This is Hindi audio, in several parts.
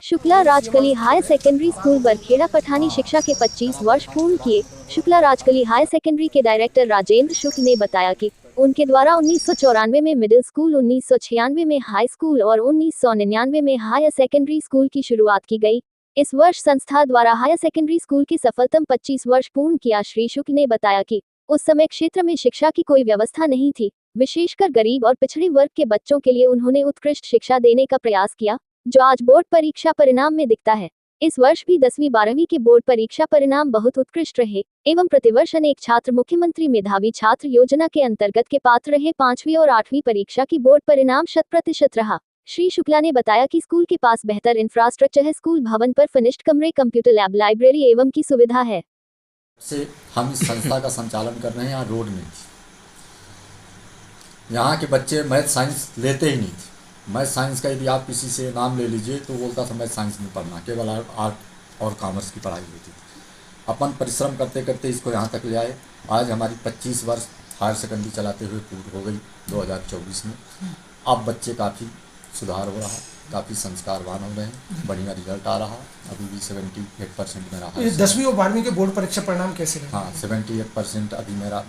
Shukla Rajkali high secondary school Barkheda Pathani शिक्षा के 25 वर्ष पूर्ण किए। शुक्ला राजकली हाई सेकेंडरी के डायरेक्टर राजेंद्र शुक्ल ने बताया कि उनके द्वारा 1994 में मिडिल स्कूल, 1996 में हाई स्कूल और 1999 में हायर सेकेंडरी स्कूल की शुरुआत की गई। इस वर्ष संस्था द्वारा हायर सेकेंडरी स्कूल के सफलतम 25 वर्ष पूर्ण किया। श्री शुक्ल ने बताया कि उस समय क्षेत्र में शिक्षा की कोई व्यवस्था नहीं थी, विशेषकर गरीब और पिछड़े वर्ग के बच्चों के लिए उन्होंने उत्कृष्ट शिक्षा देने का प्रयास किया, जो आज बोर्ड परीक्षा परिणाम में दिखता है। इस वर्ष भी 10वीं 12वीं के बोर्ड परीक्षा परिणाम बहुत उत्कृष्ट रहे एवं प्रतिवर्ष अनेक छात्र मुख्यमंत्री मेधावी छात्र योजना के अंतर्गत के पात्र रहे। 5वीं और 8वीं परीक्षा की बोर्ड परिणाम 100% रहा। श्री शुक्ला ने बताया कि स्कूल के पास बेहतर इंफ्रास्ट्रक्चर है, स्कूल भवन पर फिनिश्ड कमरे, कंप्यूटर लैब, लाइब्रेरी एवं की सुविधा है। से हम इस संस्था का संचालन कर रहे हैं। यहाँ रोड नहीं थी, यहाँ के बच्चे मैथ साइंस लेते ही नहीं थे। मैथ साइंस का यदि आप किसी से नाम ले लीजिए तो बोलता था मैथ साइंस नहीं पढ़ना, केवल आर्ट और कॉमर्स की पढ़ाई होती थी। अपन परिश्रम करते करते इसको यहाँ तक ले आए। आज हमारी 25 वर्ष हायर सेकेंडरी चलाते हुए पूरी हो गई 2024 में। अब बच्चे काफ़ी सुधार हो रहा, काफ़ी संस्कारवान हो रहे हैं, बढ़िया रिजल्ट आ रहा। अभी भी 78% मेरा तो 10वीं और 12वीं के बोर्ड परीक्षा परिणाम कैसे रहे? हाँ, 78% अभी मेरा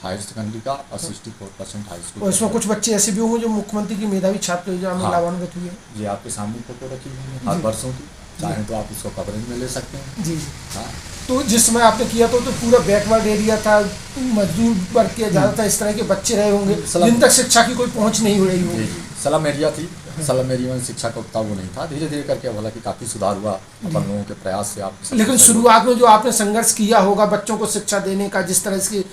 हायर सेकेंडरी का और 64% हाई स्कूल। और इसमें कुछ बच्चे ऐसे भी होंगे जो मुख्यमंत्री की मेधावी छात्र योजना में लाभान्वित हुए हैं। ये आपके सामने फोटो रखी हुई है हर वर्षों की, चाहें तो आप उसको कवरेज में ले सकते हैं। जी। हाँ, तो जिस समय आपने किया तो पूरा बैकवर्ड एरिया था, मजदूर वर्ग के ज़्यादातर इस तरह के बच्चे रहे होंगे जिन तक शिक्षा की कोई पहुंच नहीं हो रही होगी। स्लम एरिया थी, स्लम एरिया में शिक्षा का उतना वो नहीं था। धीरे धीरे करके हालांकि काफ़ी सुधार हुआ अपन लोगों के प्रयास से। आप लेकिन शुरुआत में जो आपने संघर्ष किया होगा बच्चों को शिक्षा देने का, जिस तरह से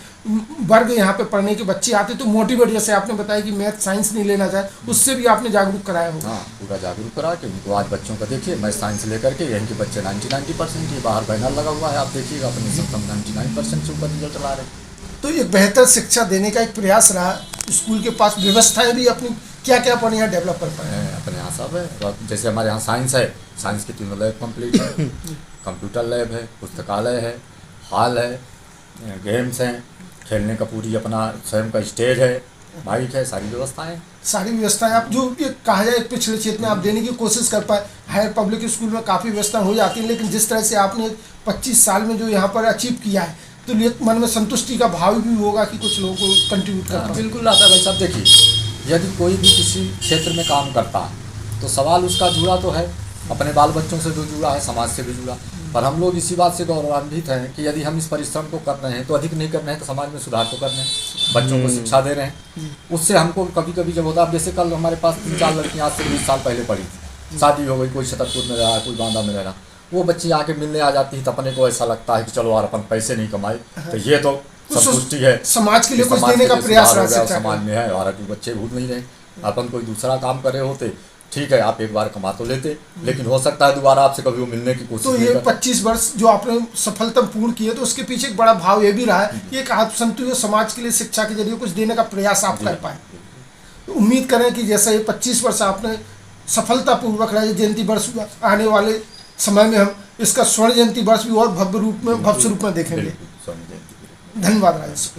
वर्ग यहाँ पे पढ़ने के बच्चे आते तो मोटिवेट, जैसे आपने बताया कि मैथ साइंस नहीं लेना चाहे, उससे भी आपने जागरूक कराया होगा। हाँ, पूरा जागरूक करा के उनको आज बच्चों का देखिए मैथ साइंस लेकर के यहीं के बच्चे 90% ये बाहर बैनर लगा हुआ है, आप देखिएगा अपने सब 99% से ऊपर रिजल्ट ला रहे। तो एक बेहतर शिक्षा देने का एक प्रयास रहा। स्कूल के पास व्यवस्थाएं भी अपनी क्या क्या अपन यहाँ डेवलप कर पाए हैं? अपने यहाँ सब है। जैसे हमारे यहाँ साइंस है, साइंस की 3 लैब कंप्लीट है, कंप्यूटर लैब है, पुस्तकालय है, हॉल है, गेम्स हैं, खेलने का पूरी अपना स्वयं का स्टेज है, माइक है, सारी व्यवस्थाएं आप जो ये कहा जाए पिछड़े क्षेत्र में आप देने की कोशिश कर पाए। हायर पब्लिक स्कूल में काफ़ी व्यवस्था हो जाती है, लेकिन जिस तरह से आपने 25 साल में जो यहाँ पर अचीव किया है तो मन में संतुष्टि का भाव भी होगा कि कुछ लोगों को कंट्रीब्यूट करता है। बिल्कुल आता है भाई साहब। देखिए, यदि कोई भी किसी क्षेत्र में काम करता है तो सवाल उसका जुड़ा तो है, अपने बाल बच्चों से जो जुड़ा है, समाज से भी जुड़ा। पर हम लोग इसी बात से गौरवान्वित हैं कि यदि हम इस परिश्रम को कर रहे हैं तो अधिक नहीं कर रहे हैं तो समाज में सुधार तो कर रहे हैं, बच्चों को शिक्षा दे रहे हैं। उससे हमको कभी कभी जब होता है, अब जैसे कल हमारे पास 3-4 लड़कियाँ आज से 20 साल पहले पढ़ी थी, शादी हो गई, कोई छतरपुर में रहा, कोई बांदा में रहा, वो बच्ची आके मिलने आ जाती है तो अपने को ऐसा लगता है कि चलो यार अपन पैसे नहीं कमाए तो ये तो संतुष्टि है, समाज के लिए कुछ देने का प्रयास समाज में है। और बच्चे भूल नहीं रहे, अपन कोई दूसरा काम कर रहे होते, ठीक है आप एक बार कमा तो लेते, लेकिन हो सकता है दोबारा आपसे कभी वो मिलने की कोशिश। तो ये 25 वर्ष जो आपने सफलता पूर्ण किए तो उसके पीछे एक बड़ा भाव ये भी रहा है कि एक आत्मसंतुष्ट समाज के लिए शिक्षा के जरिए कुछ देने का प्रयास आप कर पाए। तो उम्मीद करें कि जैसा ये 25 वर्ष आपने सफलतापूर्वक रहा, जयंती वर्ष आने वाले समय में हम इसका स्वर्ण जयंती वर्ष भी और भव्य रूप में देखेंगे। धन्यवाद राजेश।